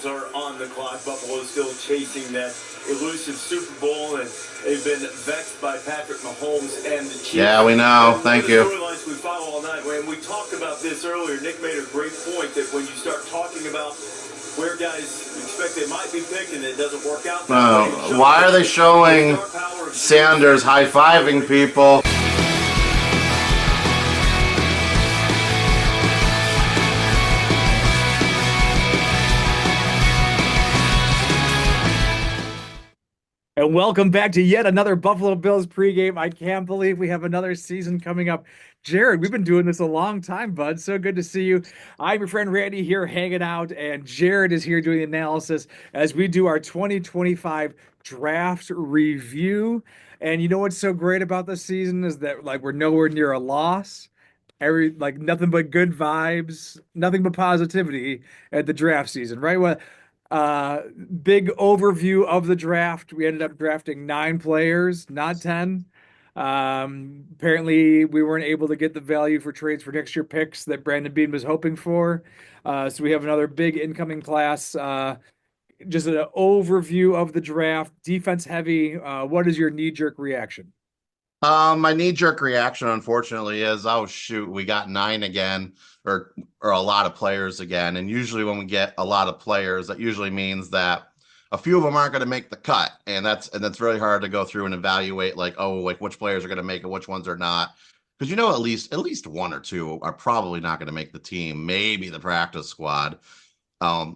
Bills are on the clock. Buffalo is still chasing that elusive Super Bowl, and they've been vexed by Patrick Mahomes and the Chiefs. Yeah, we know. Thank you. Storylines we follow all night. When we talked about this earlier, Nick made a great point that when you start talking about where guys expect they might be picking, it doesn't work out. Why are they showing Sanders high-fiving people? And welcome back to yet another Buffalo Bills pregame. I can't believe we have another season coming up. Jared, we've been doing this a long time, bud. So good to see you. I'm your friend Randy here hanging out, and Jared is here doing the analysis as we do our 2025 draft review. And you know what's so great about this season is that we're nowhere near a loss. Nothing but good vibes, nothing but positivity at the draft season, right? Big overview of the draft. We ended up drafting 9 players, not 10. Apparently we weren't able to get the value for trades for next year picks that Brandon Beane was hoping for. So we have another big incoming class. Just an overview of the draft, defense heavy. What is your knee-jerk reaction? My knee-jerk reaction, unfortunately, is, oh, shoot, we got 9 again, or a lot of players again. And usually when we get a lot of players, that usually means that a few of them aren't going to make the cut. And that's really hard to go through and evaluate, which players are going to make it, which ones are not. Because at least 1 or 2 are probably not going to make the team, maybe the practice squad. A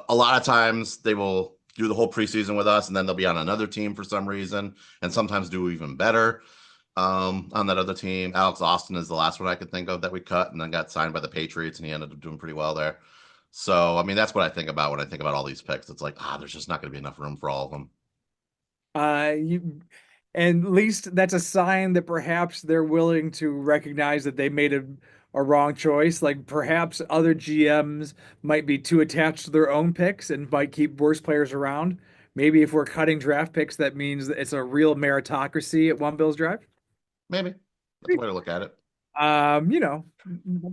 lot of times they will do the whole preseason with us, and then they'll be on another team for some reason, and sometimes do even better. On that other team, Alex Austin is the last one I could think of that we cut and then got signed by the Patriots, and he ended up doing pretty well there. So, I mean, that's what I think about when I think about all these picks. It's like, there's just not going to be enough room for all of them. And at least that's a sign that perhaps they're willing to recognize that they made a wrong choice. Like perhaps other GMs might be too attached to their own picks and might keep worse players around. Maybe if we're cutting draft picks, that means that it's a real meritocracy at One Bills Drive. Maybe that's the way to look at it.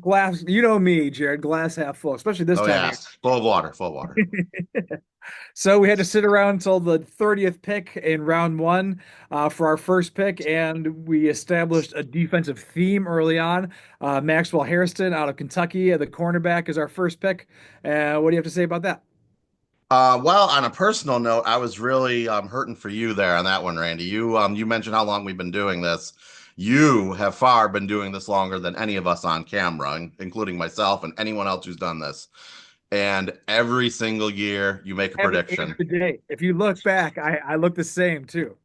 Glass, me, Jared, glass half full, especially this time. Yeah. Full of water. So we had to sit around until the 30th pick in round 1 for our first pick, and we established a defensive theme early on. Maxwell Hairston out of Kentucky, the cornerback, is our first pick. What do you have to say about that? Well, on a personal note, I was really hurting for you there on that one, Randy. You mentioned how long we've been doing this. You have far been doing this longer than any of us on camera, including myself and anyone else who's done this. And every single year you make a prediction. Every day. If you look back, I look the same too.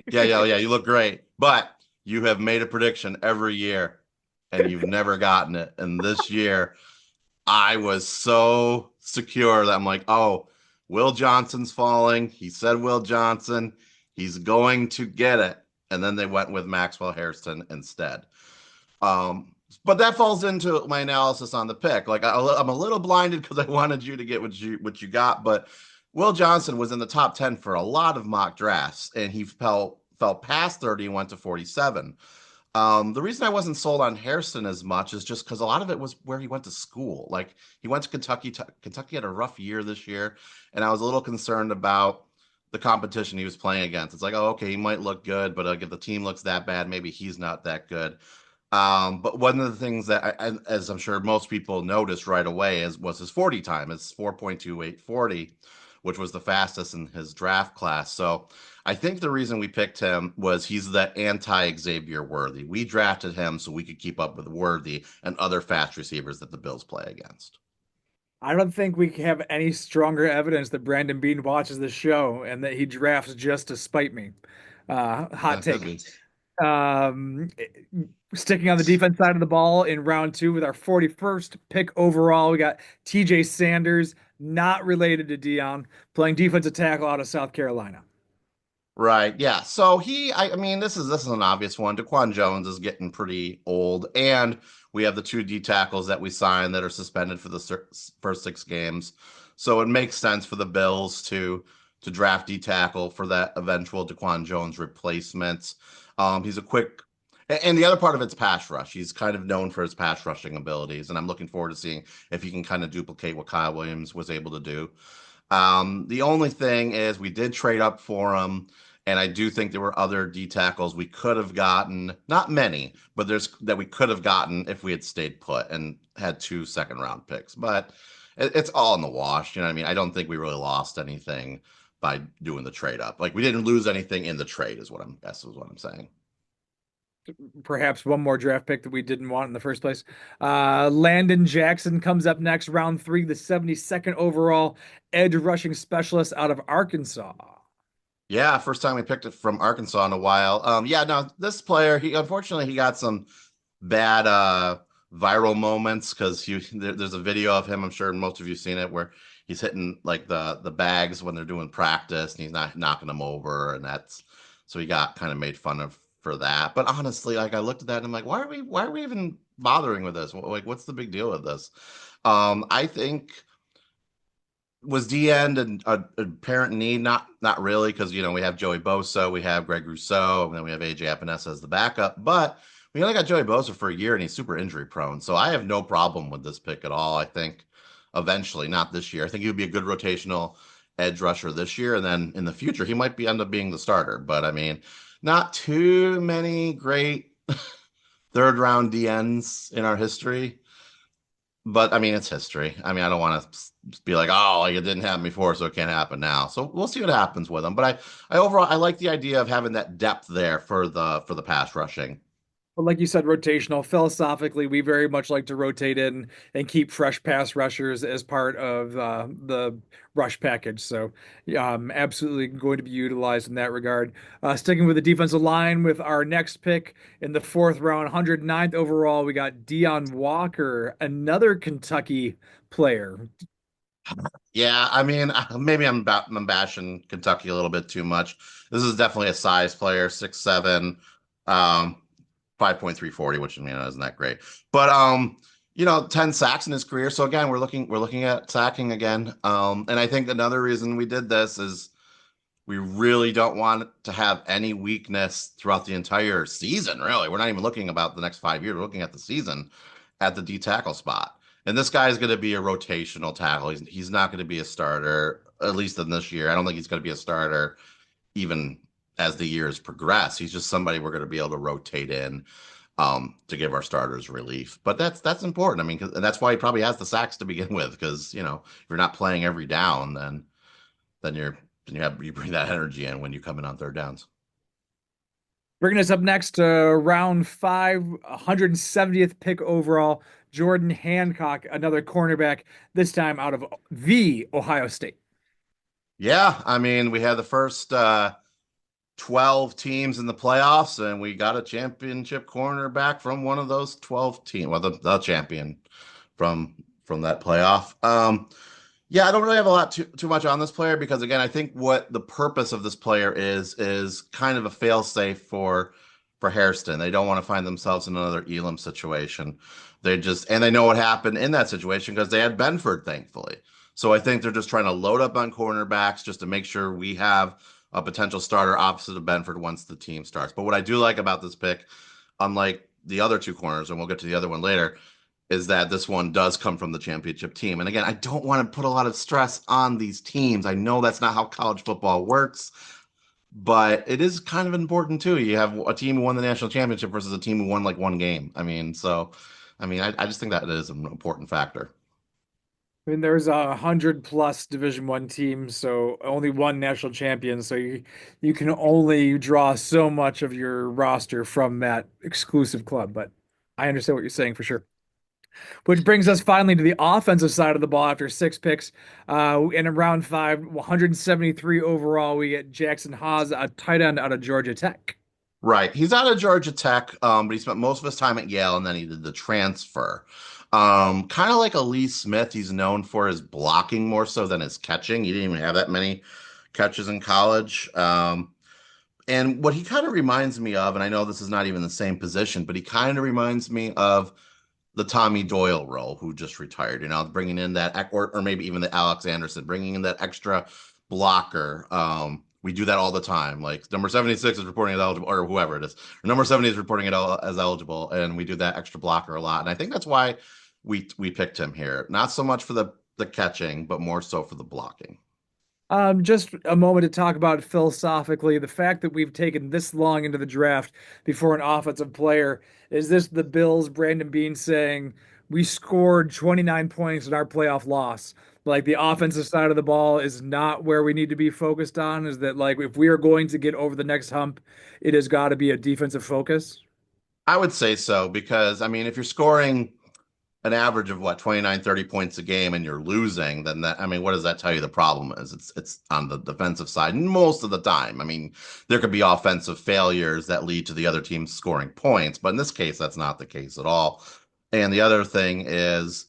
Yeah, you look great. But you have made a prediction every year and you've never gotten it. And this year I was so secure that I'm like, oh, Will Johnson's falling. He said Will Johnson. He's going to get it. And then they went with Maxwell Hairston instead. But that falls into my analysis on the pick. Like I'm a little blinded because I wanted you to get what you got. But Will Johnson was in the top 10 for a lot of mock drafts, and he fell past 30 and went to 47. The reason I wasn't sold on Hairston as much is just because a lot of it was where he went to school. Like he went to Kentucky. Kentucky had a rough year this year, and I was a little concerned about the competition he was playing against. It's like, oh, okay, he might look good, but if the team looks that bad, maybe he's not that good. But one of the things that, as I'm sure most people noticed right away, was his 40 time. It's 4.2840, which was the fastest in his draft class. So I think the reason we picked him was he's the anti-Xavier Worthy. We drafted him so we could keep up with Worthy and other fast receivers that the Bills play against. I don't think we have any stronger evidence that Brandon Beane watches the show and that he drafts just to spite me. Hot take. Sticking on the defense side of the ball in round 2 with our 41st pick overall, we got TJ Sanders, not related to Deion, playing defensive tackle out of South Carolina. Right. Yeah. So this is an obvious one. Daquan Jones is getting pretty old, and we have the 2 D tackles that we signed that are suspended for the first 6 games. So it makes sense for the Bills to draft D tackle for that eventual Daquan Jones replacement. He's a quick And the other part of it's pass rush. He's kind of known for his pass rushing abilities, and I'm looking forward to seeing if he can kind of duplicate what Kyle Williams was able to do. The only thing is we did trade up for him, and I do think there were other D tackles we could have gotten. Not many, but there's that we could have gotten if we had stayed put and had 2 second-round picks. But it's all in the wash. You know what I mean? I don't think we really lost anything by doing the trade up. Like we didn't lose anything in the trade, is what I'm saying. Perhaps one more draft pick that we didn't want in the first place. Landon Jackson comes up next, round 3, the 72nd overall edge rushing specialist out of Arkansas. Yeah, first time we picked it from Arkansas in a while. Yeah, no, this player, he unfortunately he got some bad viral moments because there's a video of him, I'm sure most of you seen it, where he's hitting like the bags when they're doing practice and he's not knocking them over, and that's so he got kind of made fun of for that. But honestly, like I looked at that and I'm like, why are we even bothering with this? Like, what's the big deal with this? I think was D end and a parent need? Not really, because we have Joey Bosa, we have Greg Rousseau, and then we have AJ Epenesa as the backup. But we only got Joey Bosa for a year, and he's super injury prone. So I have no problem with this pick at all. I think eventually, not this year. I think he would be a good rotational edge rusher this year, and then in the future, he might end up being the starter. But I mean, not too many great third round DNs in our history. But I mean, it's history. I mean, I don't want to be like, oh, like it didn't happen before, so it can't happen now. So we'll see what happens with them. But I overall, I like the idea of having that depth there for the pass rushing. But like you said, rotational. Philosophically, we very much like to rotate in and keep fresh pass rushers as part of the rush package. So, absolutely going to be utilized in that regard. Sticking with the defensive line with our next pick in the 4th round, 109th overall, we got Deone Walker, another Kentucky player. Yeah, I mean, maybe I'm bashing Kentucky a little bit too much. This is definitely a size player, 6'7", 5.340, which isn't that great. But 10 sacks in his career. So again, we're looking at sacking again. And I think another reason we did this is we really don't want to have any weakness throughout the entire season, really. We're not even looking about the next 5 years. We're looking at the season at the D tackle spot. And this guy is going to be a rotational tackle. He's not going to be a starter, at least in this year. I don't think he's going to be a starter even as the years progress. He's just somebody we're going to be able to rotate in to give our starters relief. But that's important. I mean, and that's why he probably has the sacks to begin with, because if you're not playing every down, then you bring that energy in when you come in on third downs. Bringing us up next to round 5, 170th pick overall, Jordan Hancock, another cornerback, this time out of the Ohio State. Yeah, I mean, we had the first 12 teams in the playoffs, and we got a championship cornerback from one of those 12 teams. Well, the champion from that playoff. Yeah, I don't really have a lot too much on this player because, again, I think what the purpose of this player is kind of a fail-safe for Hairston. They don't want to find themselves in another Elam situation. And they know what happened in that situation because they had Benford, thankfully. So I think they're just trying to load up on cornerbacks just to make sure we have a potential starter opposite of Benford once the team starts. But what I do like about this pick, unlike the other 2 corners, and we'll get to the other one later, is that this one does come from the championship team. And again, I don't want to put a lot of stress on these teams. I know that's not how college football works, but it is kind of important too. You have a team who won the national championship versus a team who won like one game. I just think that it is an important factor. I mean, there's 100+ Division I teams, so only one national champion. So you can only draw so much of your roster from that exclusive club. But I understand what you're saying for sure. Which brings us finally to the offensive side of the ball after 6 picks. In round 5, 173 overall, we get Jackson Hawes, a tight end out of Georgia Tech. Right. He's out of Georgia Tech, but he spent most of his time at Yale, and then he did the transfer. Kind of like Lee Smith, he's known for his blocking more so than his catching. He didn't even have that many catches in college. And what he kind of reminds me of, and I know this is not even the same position, but he kind of reminds me of the Tommy Doyle role, who just retired, bringing in that, or maybe even the Alex Anderson, bringing in that extra blocker, We do that all the time. Like number 76 is reporting it eligible, or whoever it is. Or number 70 is reporting it as eligible, and we do that extra blocker a lot. And I think that's why we picked him here. Not so much for the catching, but more so for the blocking. Just a moment to talk about philosophically the fact that we've taken this long into the draft before an offensive player. Is this the Bills, Brandon Beane saying we scored 29 points in our playoff loss? Like the offensive side of the ball is not where we need to be focused on. Is that like if we are going to get over the next hump, it has got to be a defensive focus? I would say so because I mean, if you're scoring an average of what 29, 30 points a game and you're losing, then that, I mean, what does that tell you the problem is? It's on the defensive side most of the time. I mean, there could be offensive failures that lead to the other team scoring points, but in this case, that's not the case at all. And the other thing is,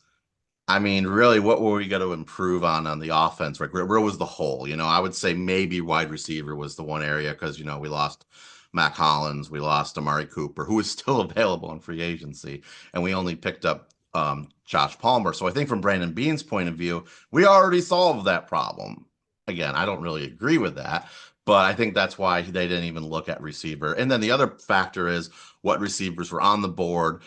I mean, really, what were we going to improve on the offense? Like, where was the hole? You know, I would say maybe wide receiver was the one area because, you know, we lost Mack Hollins, we lost Amari Cooper, who is still available in free agency, and we only picked up Josh Palmer. So I think from Brandon Beane's point of view, we already solved that problem. Again, I don't really agree with that, but I think that's why they didn't even look at receiver. And then the other factor is what receivers were on the board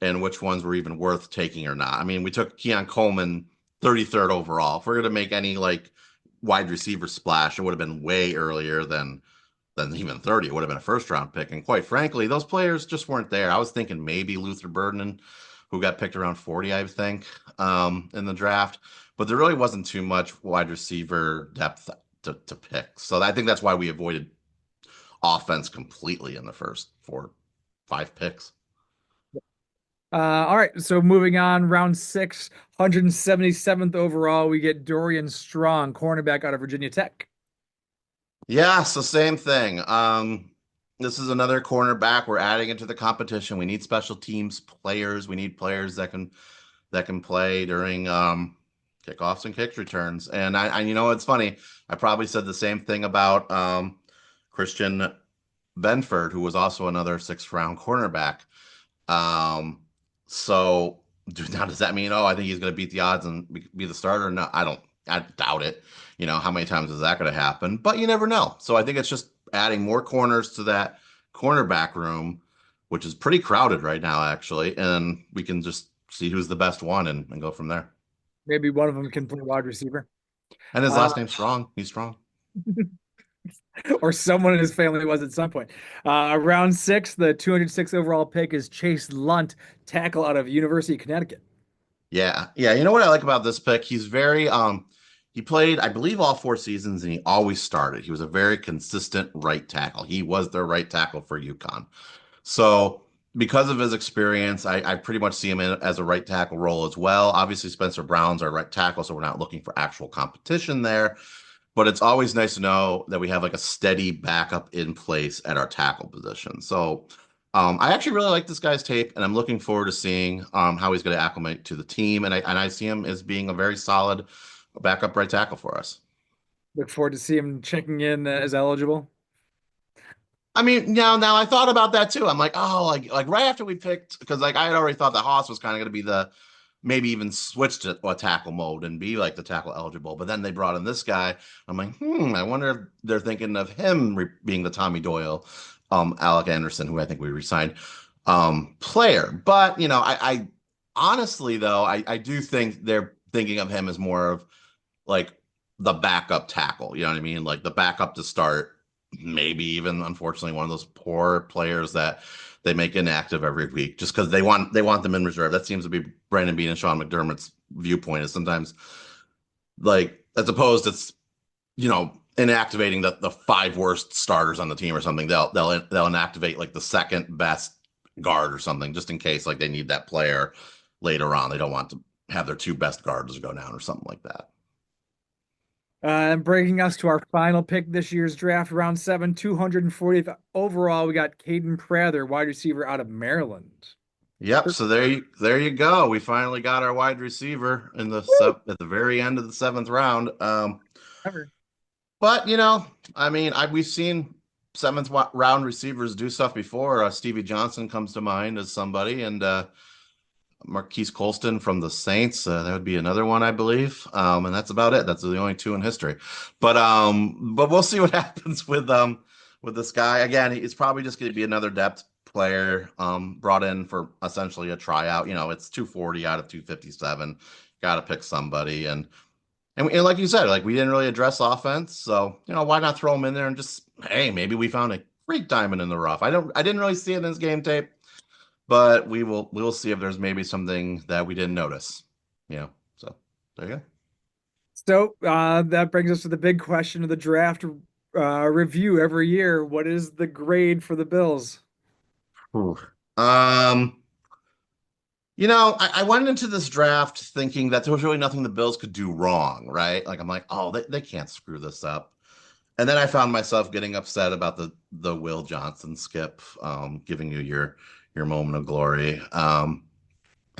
and which ones were even worth taking or not. I mean, we took Keon Coleman 33rd overall. If we're going to make any like wide receiver splash, it would have been way earlier than even 30. It would have been a first round pick. And quite frankly, those players just weren't there. I was thinking maybe Luther Burden, who got picked around 40, I think, in the draft. But there really wasn't too much wide receiver depth to pick. So I think that's why we avoided offense completely in the first 4, 5 picks. All right, so moving on, round six, 177th overall, we get Dorian Strong, cornerback out of Virginia Tech. Yeah, so same thing. This is another cornerback. We're adding into the competition. We need special teams players. We need players that can play during kickoffs and kick returns. And I you know, it's funny. I probably said the same thing about Christian Benford, who was also another 6th-round cornerback. Um, so now does that mean, oh, I think he's going to beat the odds and be the starter? No, I don't. I doubt it. You know, how many times is that going to happen? But you never know. So I think it's just adding more corners to that cornerback room, which is pretty crowded right now, actually. And we can just see who's the best one and go from there. Maybe one of them can play wide receiver. And his Uh, last name's Strong. He's strong. or someone in his family was at some point. Round six, the 206 overall pick is Chase Lundt, tackle out of University of Connecticut. Yeah. Yeah. You know what I like about this pick? He's very he played, I believe, all 4 seasons and he always started. He was a very consistent right tackle. He was their right tackle for UConn. So because of his experience, I pretty much see him as a right tackle role as well. Obviously, Spencer Brown's our right tackle, so we're not looking for actual competition there. But it's always nice to know that we have like a steady backup in place at our tackle position. So I actually really like this guy's tape, and I'm looking forward to seeing how he's going to acclimate to the team. And I see him as being a very solid backup right tackle for us. Look forward to see him checking in as eligible. I mean, now I thought about that too. I'm like, oh, like right after we picked, because like I had already thought that Hawes was kind of going to be the maybe even switch to a tackle mode and be like the tackle eligible. But then they brought in this guy. I'm like, I wonder if they're thinking of him being the Tommy Doyle, Alec Anderson, who I think we resigned, player. But you know, I honestly though, I do think they're thinking of him as more of like the backup tackle. You know what I mean? Like the backup to start, maybe even unfortunately one of those poor players that they make inactive every week just because they want them in reserve. That seems to be Brandon Beane and Sean McDermott's viewpoint is sometimes like as opposed to inactivating the 5 worst starters on the team or something. They'll inactivate like the second best guard or something just in case like they need that player later on. They don't want to have their 2 best guards go down or something like that. And bringing us to our final pick this year's draft, round seven, 240th overall, we got Kaden Prather, wide receiver out of Maryland. Yep. So there you go. We finally got our wide receiver in the at the very end of the 7th round. Ever. But you know, I mean, we've seen 7th round receivers do stuff before. Stevie Johnson comes to mind as somebody, and Marques Colston from the Saints. That would be another one, I believe. And that's about it. That's the only two in history. But we'll see what happens with this guy. Again, it's probably just going to be another depth player brought in for essentially a tryout. You know, it's 240 out of 257. Got to pick somebody. And like you said, like we didn't really address offense, so you know why not throw him in there and just hey, maybe we found a great diamond in the rough. I didn't really see it in his game tape, but we will see if there's maybe something that we didn't notice. You know, so there you go. So that brings us to the big question of the draft review every year. What is the grade for the Bills? Ooh. Um, you know, I went into this draft thinking that there was really nothing the Bills could do wrong, right? Like I'm like, oh, they can't screw this up. And then I found myself getting upset about the Will Johnson skip, giving you your moment of glory.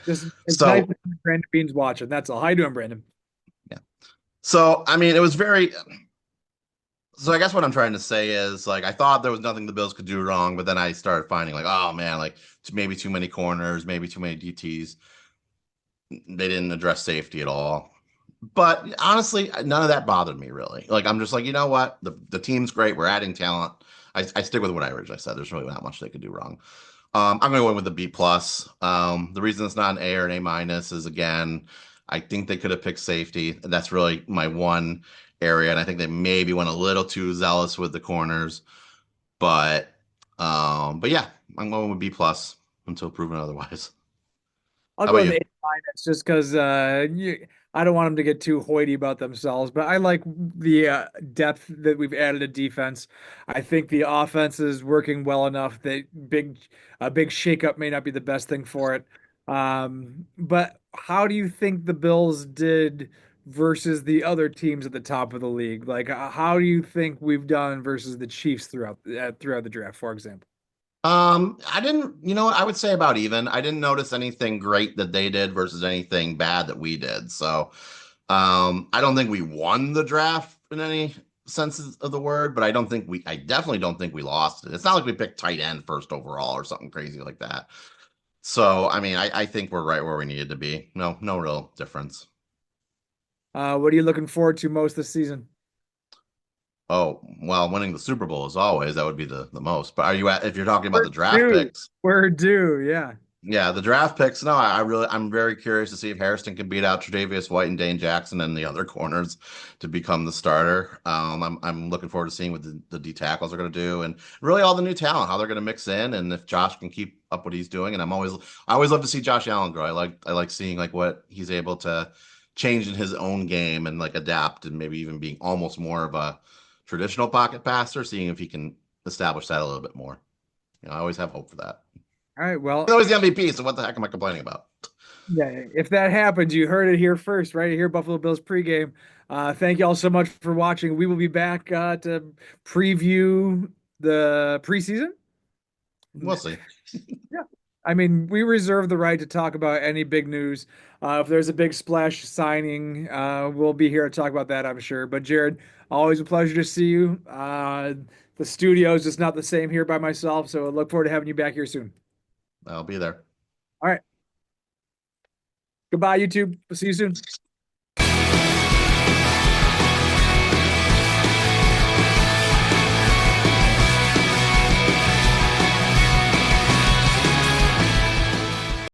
Just it's nice So that Brandon Beane's watching. That's all. How you doing, Brandon? yeah. So I mean, it was very. So I guess what I'm trying to say is like I thought there was nothing the Bills could do wrong, but then I started finding like, oh man, like maybe too many corners, maybe too many DTs. They didn't address safety at all. But honestly, none of that bothered me really. Like I'm just like, you know what? The team's great. We're adding talent. I stick with what I originally said. There's really not much they could do wrong. I'm going to go with the B plus. The reason it's not an A or an A minus is again, I think they could have picked safety. That's really my one area, and I think they maybe went a little too zealous with the corners. But yeah, I'm going with B plus until proven otherwise. I'll How go about with you? A minus just because I don't want them to get too hoity about themselves. But I like the depth that we've added to defense. I think the offense is working well enough that a big shakeup may not be the best thing for it. But how do you think the Bills did versus the other teams at the top of the league? Like, how do you think we've done versus the Chiefs throughout the draft, for example? I didn't, you know what, I would say about even. I didn't notice anything great that they did versus anything bad that we did. So, I don't think we won the draft in any sense of the word, but I definitely don't think we lost it. It's not like we picked tight end first overall or something crazy like that. So, I mean, I think we're right where we needed to be. No real difference. What are you looking forward to most this season? Oh, well, winning the Super Bowl as always, that would be the most. But if you're talking about We're the draft due. picks? We're due. Yeah. Yeah, the draft picks. No, I'm very curious to see if Hairston can beat out Tre'Davious White and Dane Jackson and the other corners to become the starter. I'm looking forward to seeing what the D tackles are going to do and really all the new talent, how they're going to mix in, and if Josh can keep up what he's doing. And I always love to see Josh Allen grow. I like seeing like what he's able to change in his own game and like adapt and maybe even being almost more of a traditional pocket passer, seeing if he can establish that a little bit more. You know, I always have hope for that. All right. Well, Always the MVP, so what the heck am I complaining about? yeah, if that happens, you heard it here first, right here, Buffalo Bills pregame. Thank you all so much for watching. We will be back to preview the preseason. We'll see. Yeah. I mean, we reserve the right to talk about any big news. If there's a big splash signing, we'll be here to talk about that, I'm sure. But Jared, always a pleasure to see you. The studio is just not the same here by myself, so I look forward to having you back here soon. I'll be there. All right. Goodbye, YouTube. We'll see you soon.